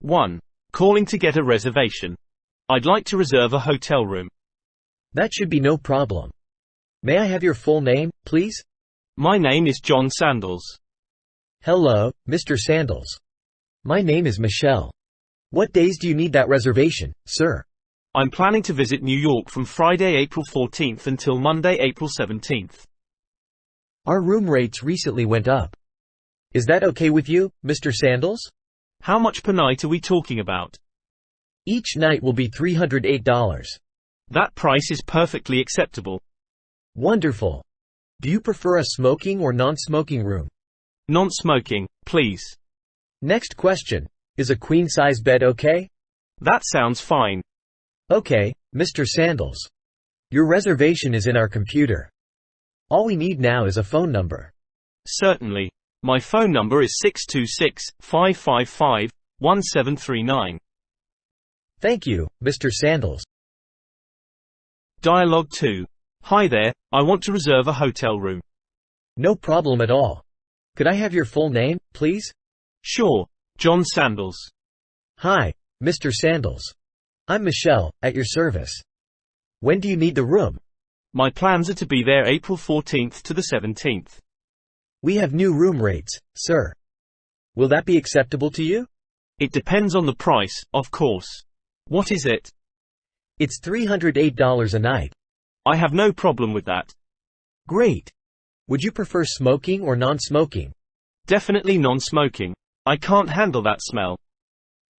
1. Calling to get a reservation. I'd like to reserve a hotel room. That should be no problem. May I have your full name, please? My name is John Sandals. Hello, Mr. Sandals. My name is Michelle. What days do you need that reservation, sir? I'm planning to visit New York from Friday, April 14th until Monday, April 17th. Our room rates recently went up. Is that okay with you, Mr. Sandals? How much per night are we talking about? Each night will be $308. That price is perfectly acceptable. Wonderful. Do you prefer a smoking or non-smoking room? Non-smoking, please. Next question. Is a queen-size bed okay? That sounds fine. Okay, Mr. Sandals. Your reservation is in our computer. All we need now is a phone number. Certainly. My phone number is 626-555-1739. Thank you, Mr. Sandals. Dialogue 2. Hi there, I want to reserve a hotel room. No problem at all. Could I have your full name, please? Sure, John Sandals. Hi, Mr. Sandals. I'm Michelle, at your service. When do you need the room? My plans are to be there April 14th to the 17th. We have new room rates, sir. Will that be acceptable to you? It depends on the price, of course. What is it? It's $308 a night. I have no problem with that. Great. Would you prefer smoking or non-smoking? Definitely non-smoking. I can't handle that smell.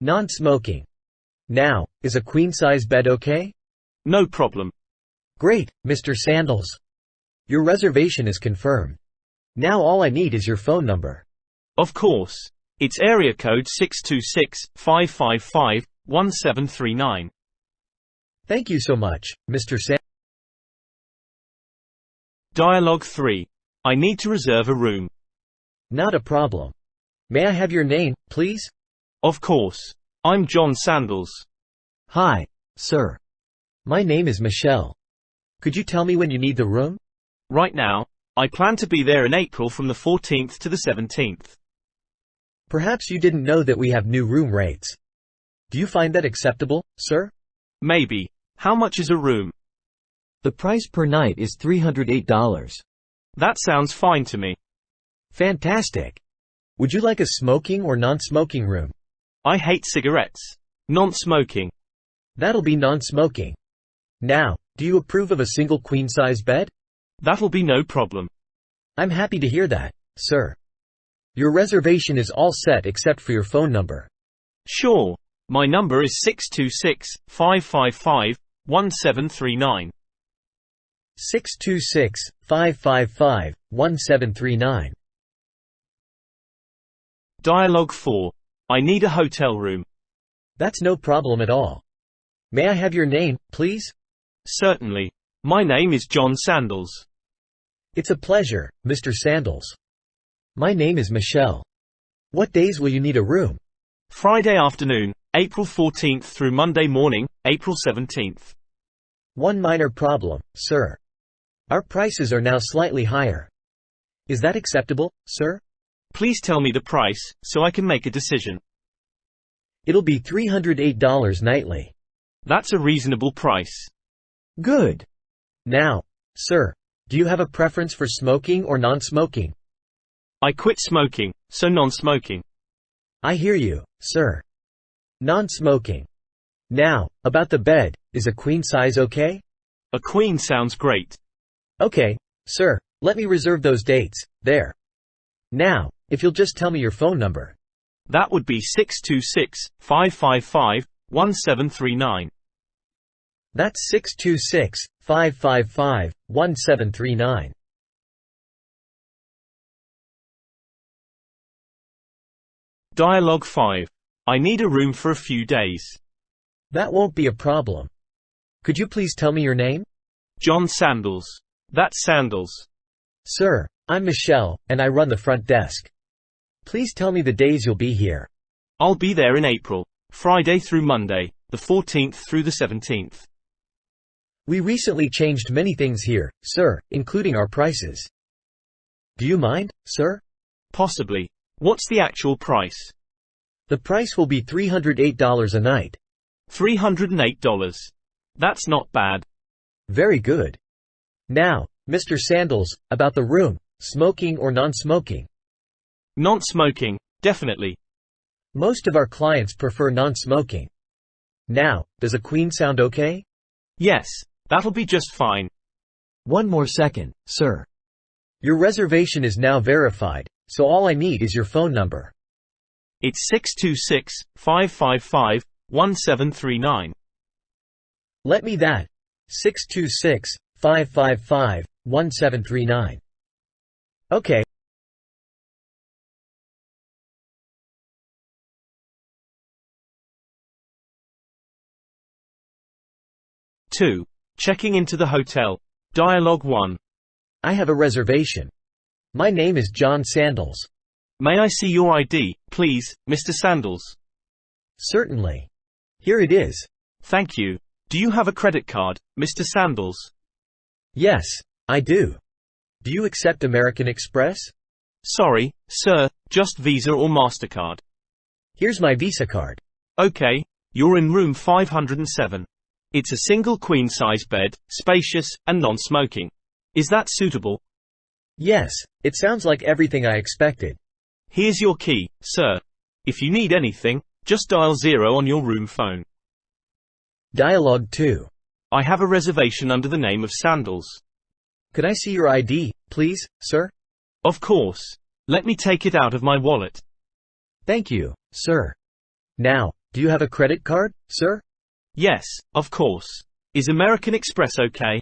Non-smoking. Now, is a queen-size bed okay? No problem. Great, Mr. Sandals. Your reservation is confirmed. Now all I need is your phone number. Of course. It's area code 626-555-1739. Thank you so much, Mr. Sandals. Dialogue 3. I need to reserve a room. Not a problem. May I have your name, please? Of course. I'm John Sandals. Hi, sir. My name is Michelle. Could you tell me when you need the room? Right now, I plan to be there in April from the 14th to the 17th. Perhaps you didn't know that we have new room rates. Do you find that acceptable, sir? Maybe. How much is a room? The price per night is $308. That sounds fine to me. Fantastic. Would you like a smoking or non-smoking room? I hate cigarettes. Non-smoking. That'll be non-smoking. Now, do you approve of a single queen-size bed? That'll be no problem. I'm happy to hear that, sir. Your reservation is all set except for your phone number. Sure. My number is 626-555-1739. 626-555-1739. Dialogue 4. I need a hotel room. That's no problem at all. May I have your name, please? Certainly. My name is John Sandals. It's a pleasure, Mr. Sandals. My name is Michelle. What days will you need a room? Friday afternoon, April 14th through Monday morning, April 17th. One minor problem, sir. Our prices are now slightly higher. Is that acceptable, sir? Please tell me the price, so I can make a decision. It'll be $308 nightly. That's a reasonable price. Good. Now, sir, do you have a preference for smoking or non-smoking? I quit smoking, so non-smoking. I hear you, sir. Non-smoking. Now, about the bed, is a queen size okay? A queen sounds great. Okay, sir, let me reserve those dates, there. Now, if you'll just tell me your phone number. That would be 626-555-1739. That's 626-555-1739. Dialogue 5. I need a room for a few days. That won't be a problem. Could you please tell me your name? John Sandals. That's Sandals. Sir, I'm Michelle, and I run the front desk. Please tell me the days you'll be here. I'll be there in April, Friday through Monday, the 14th through the 17th. We recently changed many things here, sir, including our prices. Do you mind, sir? Possibly. What's the actual price? The price will be $308 a night. $308. That's not bad. Very good. Now, Mr. Sandals, about the room, smoking or non-smoking? Non-smoking, definitely. Most of our clients prefer non-smoking. Now, does a queen sound okay? Yes, that'll be just fine. One more second, sir. Your reservation is now verified, so all I need is your phone number. It's 626-555-1739. Let me that. 626-555-1739. Okay. Two. Checking into the hotel. Dialogue 1. I have a reservation. My name is John Sandals. May I see your ID, please, Mr. Sandals? Certainly. Here it is. Thank you. Do you have a credit card, Mr. Sandals? Yes, I do. Do you accept American Express? Sorry, sir, just Visa or MasterCard. Here's my Visa card. Okay, you're in room 507. It's a single queen-size bed, spacious, and non-smoking. Is that suitable? Yes, it sounds like everything I expected. Here's your key, sir. If you need anything, just dial 0 on your room phone. Dialogue 2. I have a reservation under the name of Sandals. Could I see your ID, please, sir? Of course. Let me take it out of my wallet. Thank you, sir. Now, do you have a credit card, sir? Yes, of course. Is American Express okay?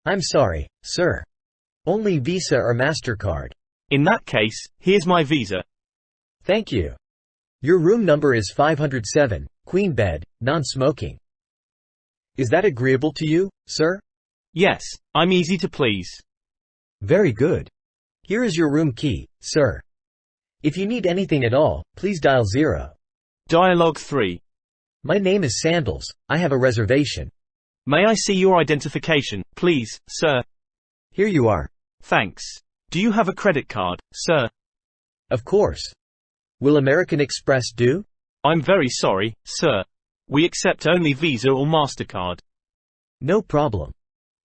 I'm sorry, sir. Only Visa or MasterCard. In that case, here's my Visa. Thank you. Your room number is 507, queen bed, non-smoking. Is that agreeable to you, sir? Yes, I'm easy to please. Very good. Here is your room key, sir. If you need anything at all, please dial 0. Dialogue 3. My name is Sandals. I have a reservation. May I see your identification, please, sir? Here you are. Thanks. Do you have a credit card, sir? Of course. Will American Express do? I'm very sorry, sir. We accept only Visa or MasterCard. No problem.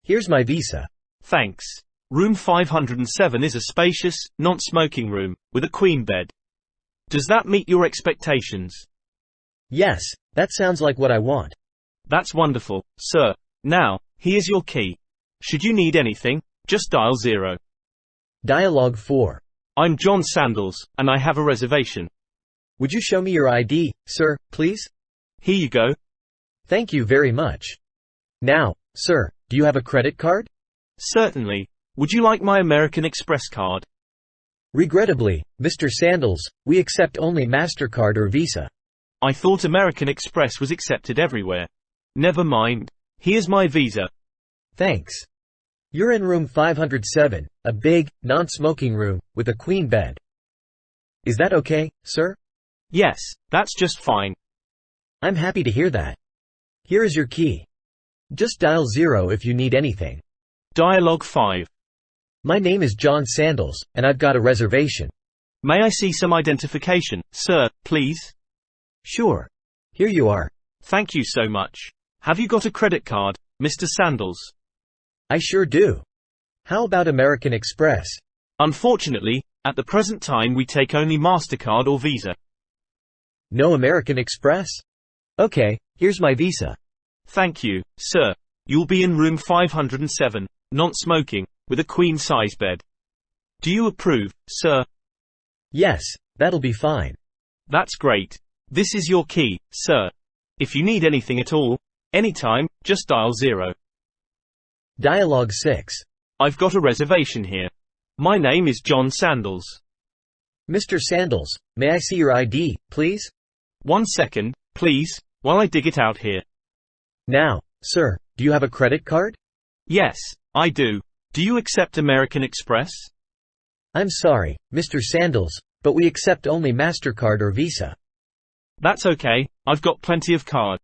Here's my Visa. Thanks. Room 507 is a spacious, non-smoking room, with a queen bed. Does that meet your expectations? Yes, that sounds like what I want. That's wonderful, sir. Now, here's your key. Should you need anything, just dial 0. Dialogue 4. I'm John Sandals, and I have a reservation. Would you show me your ID, sir, please? Here you go. Thank you very much. Now, sir, do you have a credit card? Certainly. Would you like my American Express card? Regrettably, Mr. Sandals, we accept only MasterCard or Visa. I thought American Express was accepted everywhere. Never mind. Here's my Visa. Thanks. You're in room 507, a big, non-smoking room, with a queen bed. Is that okay, sir? Yes, that's just fine. I'm happy to hear that. Here is your key. Just dial 0 if you need anything. Dialogue 5. My name is John Sandals, and I've got a reservation. May I see some identification, sir, please? Sure. Here you are. Thank you so much. Have you got a credit card, Mr. Sandals? I sure do. How about American Express? Unfortunately, at the present time we take only MasterCard or Visa. No American Express? Okay, here's my Visa. Thank you, sir. You'll be in room 507, non-smoking, with a queen-size bed. Do you approve, sir? Yes, that'll be fine. That's great. This is your key, sir. If you need anything at all, anytime, just dial 0. Dialogue 6. I've got a reservation here. My name is John Sandals. Mr. Sandals, may I see your ID, please? 1 second, please, while I dig it out here. Now, sir, do you have a credit card? Yes, I do. Do you accept American Express? I'm sorry, Mr. Sandals, but we accept only MasterCard or Visa. That's okay, I've got plenty of cards.